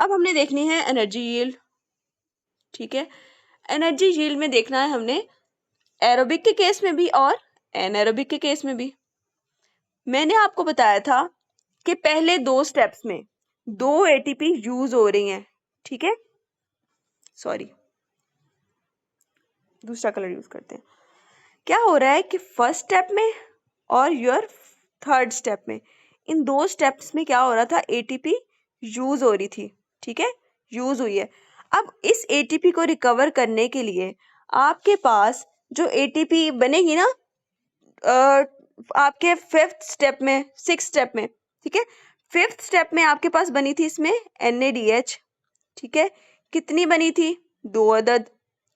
अब हमने देखनी है एनर्जी यील्ड। ठीक है, एनर्जी यील्ड में देखना है हमने एरोबिक के केस में भी और एनारोबिक के केस में भी। मैंने आपको बताया था कि पहले 2 स्टेप्स में 2 एटीपी यूज हो रही हैं। ठीक है, सॉरी दूसरा कलर यूज करते हैं। क्या हो रहा है कि फर्स्ट स्टेप में और योर थर्ड स्टेप में, इन 2 स्टेप्स में क्या हो रहा था, एटीपी यूज हो रही थी। ठीक है, यूज हुई है। अब इस एटीपी को रिकवर करने के लिए आपके पास जो एटीपी बनेगी ना आपके 5th स्टेप में, 6th स्टेप में, ठीक है, 5th स्टेप में आपके पास बनी थी इसमें NADH। ठीक है, कितनी बनी थी, 2 अदद।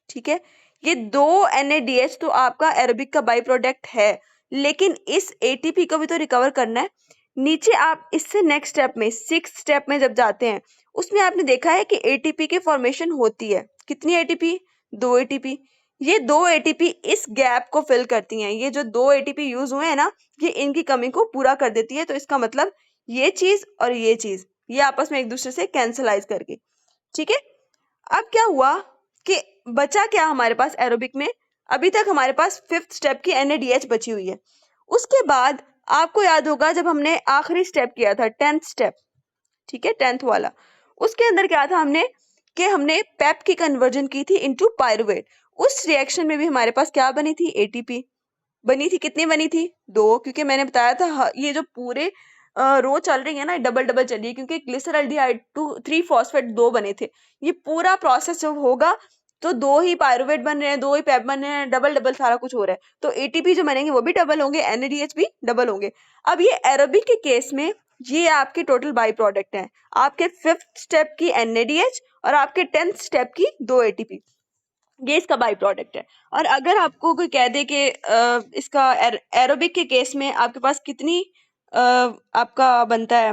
ठीक है, ये 2 NADH तो आपका एरोबिक का बाई प्रोडक्ट है, लेकिन इस एटीपी को भी तो रिकवर करना है। नीचे आप इससे नेक्स्ट स्टेप में, 6th स्टेप में जब जाते हैं, उसमें आपने देखा है कि एटीपी की फॉर्मेशन होती है। कितनी एटीपी, 2 एटीपी। ये 2 एटीपी इस गैप को फिल करती हैं। ये जो 2 एटीपी यूज हुए हैं ना, ये इनकी कमी को पूरा कर देती है। तो इसका मतलब ये चीज और ये चीज, ये आपस में एक दूसरे से कैंसलाइज करके। ठीक है, अब क्या हुआ कि बचा क्या हमारे पास एरोबिक में, अभी तक हमारे पास 5th स्टेप की NADH बची हुई है। उसके बाद आपको याद होगा जब हमने आखिरी स्टेप किया था, 10th स्टेप, ठीक है, 10th वाला, उसके अंदर क्या था हमने पेप की कन्वर्जन की थी इनटू पायरुवेट। उस रिएक्शन में भी हमारे पास क्या बनी थी, एटीपी बनी थी। कितनी बनी थी, 2, क्योंकि मैंने बताया था ये जो पूरे रो चल रही है ना, डबल डबल चलिए, क्योंकि ग्लिसरल्डिहाइड टू 3 फॉस्फेट 2 बने थे। ये पूरा प्रोसेस जब होगा तो 2 ही पायरुवेट बन रहे हैं, 2 ही पेप बन रहे हैं, डबल डबल सारा कुछ हो रहा है। तो एटीपी जो बनेंगे वो भी डबल होंगे, NADH भी डबल होंगे। अब ये एरोबिक के केस में ये आपके टोटल बाई प्रोडक्ट है, आपके 5th स्टेप की NADH और आपके 10th स्टेप की 2 एटीपी, ये इसका बाई प्रोडक्ट है। और अगर आपको कोई कह दे कि इसका एरोबिक के केस में आपके पास कितनी आपका बनता है,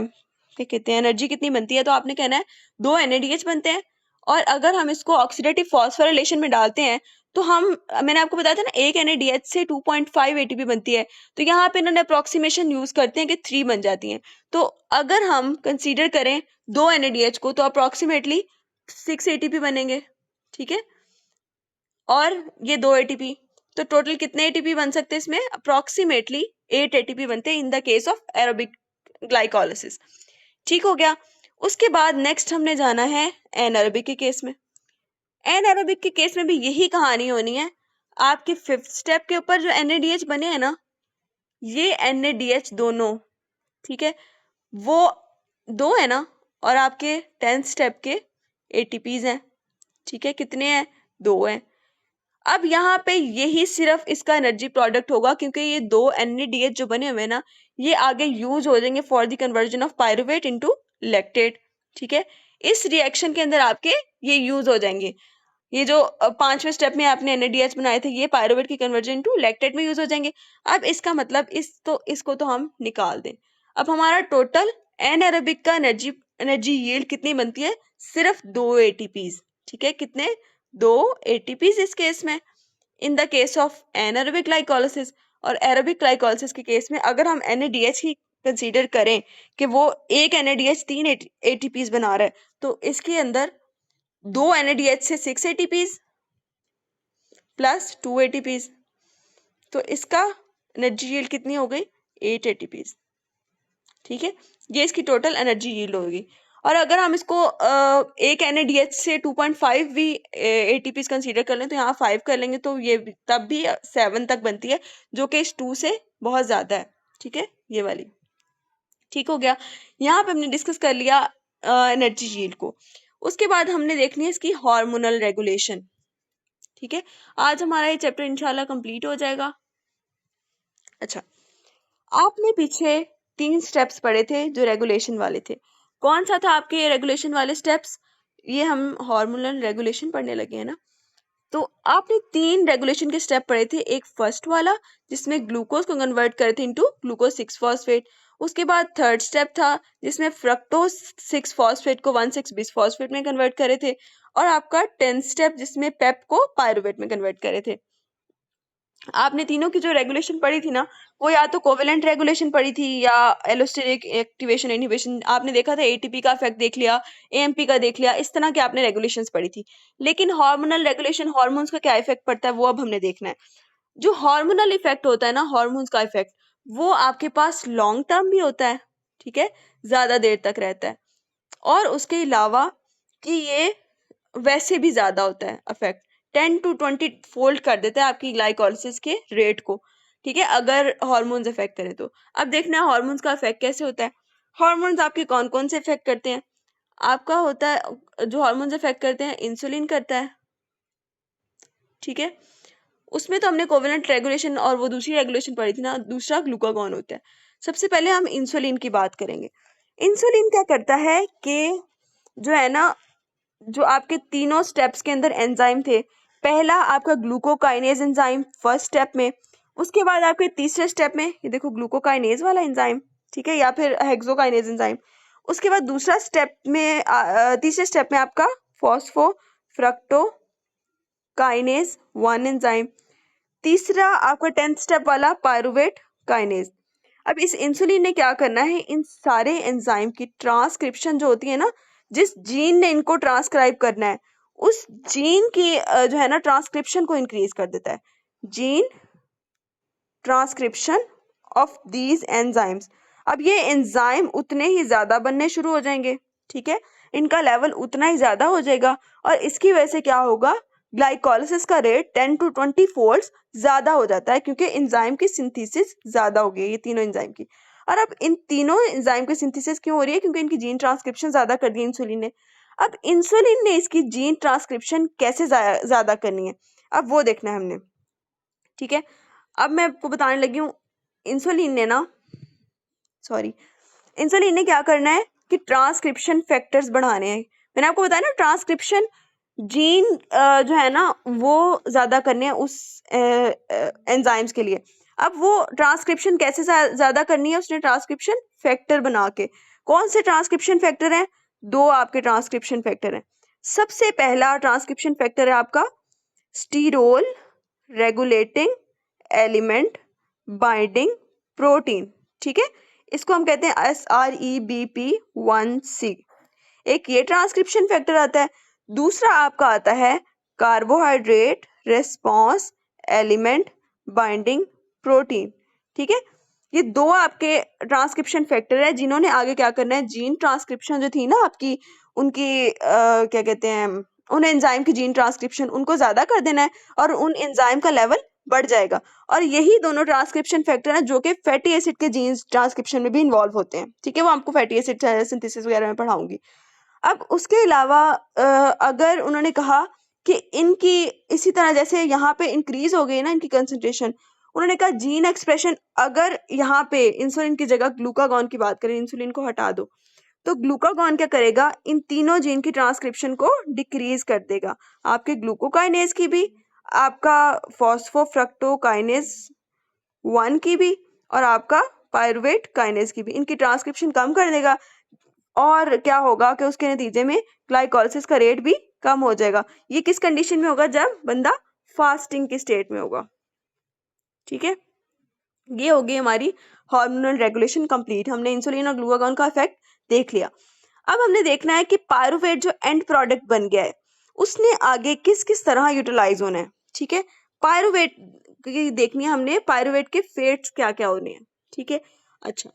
क्या कहते हैं, एनर्जी कितनी बनती है, तो आपने कहना है 2 NADH बनते हैं। और अगर हम इसको ऑक्सीडेटिव फॉस्फोराइलेशन में डालते हैं तो मैंने आपको बताया था ना, एक NADH से 2.5 ATP बनती है। तो यहाँ पे इन्होंने अप्रोक्सीमेशन यूज करते हैं कि 3 बन जाती हैं। तो अगर हम कंसीडर करें 2 NADH को तो अप्रोक्सीमेटली 6 ATP बनेंगे। ठीक है, और ये 2 एटीपी, तो टोटल कितने एटीपी बन सकते हैं इसमें, अप्रोक्सीमेटली 8 एटीपी बनते हैं in the case of aerobic glycolysis. ठीक हो गया। उसके बाद नेक्स्ट हमने जाना है एनारोबिक के केस में। एनारोबिक के केस में भी यही कहानी होनी है। आपके 5th स्टेप के ऊपर जो NADH बने हैं ना, ये NADH दोनों, ठीक है, वो 2 है ना, और आपके 10th स्टेप के ATPs हैं। ठीक है, कितने हैं, 2 हैं। अब यहाँ पे यही सिर्फ इसका एनर्जी प्रोडक्ट होगा, क्योंकि ये 2 NADH जो बने हुए हैं ना, ये आगे यूज हो जाएंगे for the conversion of pyruvate into lactate. ठीक है, इस रिएक्शन के अंदर आपके ये यूज हो जाएंगे। ये जो 5वें स्टेप में आपने NADH बनाए थे, ये पायरुवेट की कन्वर्जन इनटू लैक्टेट में यूज हो जाएंगे। अब इसका मतलब इसको तो हम निकाल दें। अब हमारा टोटल एनारोबिक का एनर्जी यील्ड कितनी बनती है, सिर्फ 2 ATPs। ठीक है, कितने, 2 ATPs इस केस में, in the case of anaerobic glycolysis. और एरोबिक ग्लाइकोलिसिस के केस में अगर हम NADH की कंसीडर करें कि वो एक NADH 3 ATPs बना रहा है, तो इसके अंदर 2 NADH से 6 ATPs प्लस 2 ATPs, तो इसका एनर्जी यील्ड कितनी हो गई, 8 ATPs। ठीक है, ये इसकी टोटल एनर्जी यील्ड होगी। और अगर हम इसको एक NADH से 2.5 भी ATPs कंसीडर कर लें, तो यहाँ 5 कर लेंगे तो ये तब भी 7 तक बनती है, जो कि इस 2 से बहुत ज्यादा है। ठीक है, ये वाली। ठीक हो गया, यहाँ पे हमने डिस्कस कर लिया एनर्जी यील्ड को। उसके बाद हमने देखनी है इसकी हार्मोनल रेगुलेशन। ठीक है, आज हमारा ये चैप्टर इंशाल्लाह कंप्लीट हो जाएगा। अच्छा, आपने पीछे 3 स्टेप्स पढ़े थे जो रेगुलेशन वाले थे। कौन सा था आपके ये रेगुलेशन वाले स्टेप्स, ये हम हार्मोनल रेगुलेशन पढ़ने लगे हैं ना। तो आपने 3 रेगुलेशन के स्टेप पढ़े थे। एक फर्स्ट वाला जिसमें ग्लूकोज को कन्वर्ट करे थे इनटू ग्लूकोज 6 फॉस्फेट। उसके बाद थर्ड स्टेप था जिसमें फ्रक्टोज 6 फॉस्फेट को 1,6 बिस फॉस्फेट में कन्वर्ट करे थे। और आपका 10th स्टेप जिसमें पेप को पायरुवेट में कन्वर्ट करे थे। आपने तीनों की जो रेगुलेशन पढ़ी थी ना, वो या तो कोवेलेंट रेगुलेशन पढ़ी थी या एलोस्टेरिक एक्टिवेशन इनहिबिशन, आपने देखा था एटीपी का इफेक्ट देख लिया, एएमपी का देख लिया, इस तरह के आपने रेगुलेशंस पढ़ी थी। लेकिन हार्मोनल रेगुलेशन, हार्मोन्स का क्या इफेक्ट पड़ता है वो अब हमने देखना है। जो हार्मोनल इफेक्ट होता है ना, हार्मोन्स का इफेक्ट, वो आपके पास लॉन्ग टर्म भी होता है, ठीक है, ज्यादा देर तक रहता है, और उसके अलावा कि ये वैसे भी ज्यादा होता है इफेक्ट, 10 to 20 फोल्ड कर देता है आपकी ग्लाइकोलिसिस के रेट को, ठीक है, अगर हार्मोन्स इफेक्ट करें तो। अब देखना है हार्मोन्स का इफेक्ट कैसे होता है। हार्मोन्स आपके कौन कौन से इफेक्ट करते हैं? आपका होता है, जो हार्मोन्स इफेक्ट करते हैं, इंसुलिन करता है, ठीक है, उसमें तो हमने कोवेलेंट रेगुलेशन और वो दूसरी रेगुलेशन पढ़ी थी ना, दूसरा ग्लूकागॉन होता है। सबसे पहले हम इंसुलिन की बात करेंगे। इंसुलिन क्या करता है कि जो है ना, जो आपके तीनों स्टेप्स के अंदर एंजाइम थे, पहला आपका ग्लूकोकाइनेज एंजाइम फर्स्ट स्टेप में, उसके बाद आपके तीसरे स्टेप में ये देखो ग्लूकोकाइनेज वाला एंजाइम, ठीक है, या फिर हेक्सोकाइनेज एंजाइम, उसके बाद दूसरा स्टेप में तीसरे स्टेप में आपका फॉस्फोफ्रक्टोकाइनेज 1 एंजाइम, तीसरा आपका 10th स्टेप वाला पायरुवेट काइनेज। अब इस इंसुलिन ने क्या करना है, इन सारे एंजाइम की ट्रांसक्रिप्शन जो होती है ना, जिस जीन ने इनको ट्रांसक्राइब करना है, उस जीन की जो है ना ट्रांसक्रिप्शन को इंक्रीज कर देता है। Gene transcription of these enzymes. अब ये एंजाइम उतने ही ज्यादा बनने शुरू हो जाएंगे, ठीक है, इनका लेवल उतना ही ज्यादा हो जाएगा, और इसकी वजह से क्या होगा, ग्लाइकोलिसिस का रेट 10 to 20 फोल्ड्स ज्यादा हो जाता है, क्योंकि एंजाइम की सिंथेसिस ज्यादा हो गई है ये तीनों एंजाइम की। और अब इन तीनों एंजाइम की सिंथेसिस क्यों हो रही है? क्योंकि इनकी जीन ट्रांसक्रिप्शन ज्यादा कर दी है इंसुलिन ने। अब इंसुलिन ने इसकी जीन ट्रांसक्रिप्शन कैसे ज्यादा करनी है, अब वो देखना है हमने, ठीक है। अब मैं आपको बताने लगी हूँ, इंसुलिन ने ना, सॉरी, इंसुलिन ने क्या करना है कि ट्रांसक्रिप्शन फैक्टर्स बढ़ाने हैं। मैंने आपको बताया ना, ट्रांसक्रिप्शन जीन जो है ना वो ज्यादा करने हैं उस एंजाइम्स के लिए। अब वो ट्रांसक्रिप्शन कैसे ज्यादा करनी है, उसने ट्रांसक्रिप्शन फैक्टर बना के। कौन से ट्रांसक्रिप्शन फैक्टर हैं? दो आपके ट्रांसक्रिप्शन फैक्टर हैं। सबसे पहला ट्रांसक्रिप्शन फैक्टर है आपका sterol regulating element binding protein, ठीक है, इसको हम कहते हैं SREBP1C। एक ये ट्रांसक्रिप्शन फैक्टर आता है। दूसरा आपका आता है carbohydrate response element binding protein, ठीक है। ये दो आपके ट्रांसक्रिप्शन फैक्टर है जिन्होंने आगे क्या करना है, जीन ट्रांसक्रिप्शन जो थी ना आपकी, उनकी क्या कहते हैं, उन एंजाइम की जीन ट्रांसक्रिप्शन उनको ज्यादा कर देना है, और उन एंजाइम का लेवल बढ़ जाएगा। और यही दोनों ट्रांसक्रिप्शन फैक्टर हैं जो कि फैटी एसिड के जीन ट्रांसक्रिप्शन में भी इन्वॉल्व होते हैं, ठीक है, वो आपको फैटी एसिड सिंथेसिस वगैरह में पढ़ाऊंगी। अब उसके अलावा अगर उन्होंने कहा कि इनकी इसी तरह जैसे यहाँ पे इंक्रीज हो गई ना इनकी कंसंट्रेशन, उन्होंने कहा जीन एक्सप्रेशन, अगर यहाँ पे इंसुलिन की जगह ग्लूकागॉन की बात करें, इंसुलिन को हटा दो, तो ग्लूकागॉन क्या करेगा, इन तीनों जीन की ट्रांसक्रिप्शन को डिक्रीज कर देगा, आपके ग्लूकोकाइनेज की भी, आपका फॉस्फोफ्रक्टोकाइनेज 1 की भी, और आपका पायरुवेट काइनेज की भी, इनकी ट्रांसक्रिप्शन कम कर देगा। और क्या होगा कि उसके नतीजे में ग्लाइकोलिसिस का रेट भी कम हो जाएगा। ये किस कंडीशन में होगा? जब बंदा फास्टिंग की स्टेट में होगा, ठीक है। ये होगी हमारी हार्मोनल रेगुलेशन कंप्लीट। हमने इंसुलिन और ग्लूकागॉन का इफेक्ट देख लिया। अब हमने देखना है कि पायरुवेट जो एंड प्रोडक्ट बन गया है, उसने आगे किस किस तरह यूटिलाइज होना है, ठीक है। पायरुवेट की देखनी है हमने, पायरुवेट के फेट्स क्या क्या होने हैं, ठीक है। अच्छा,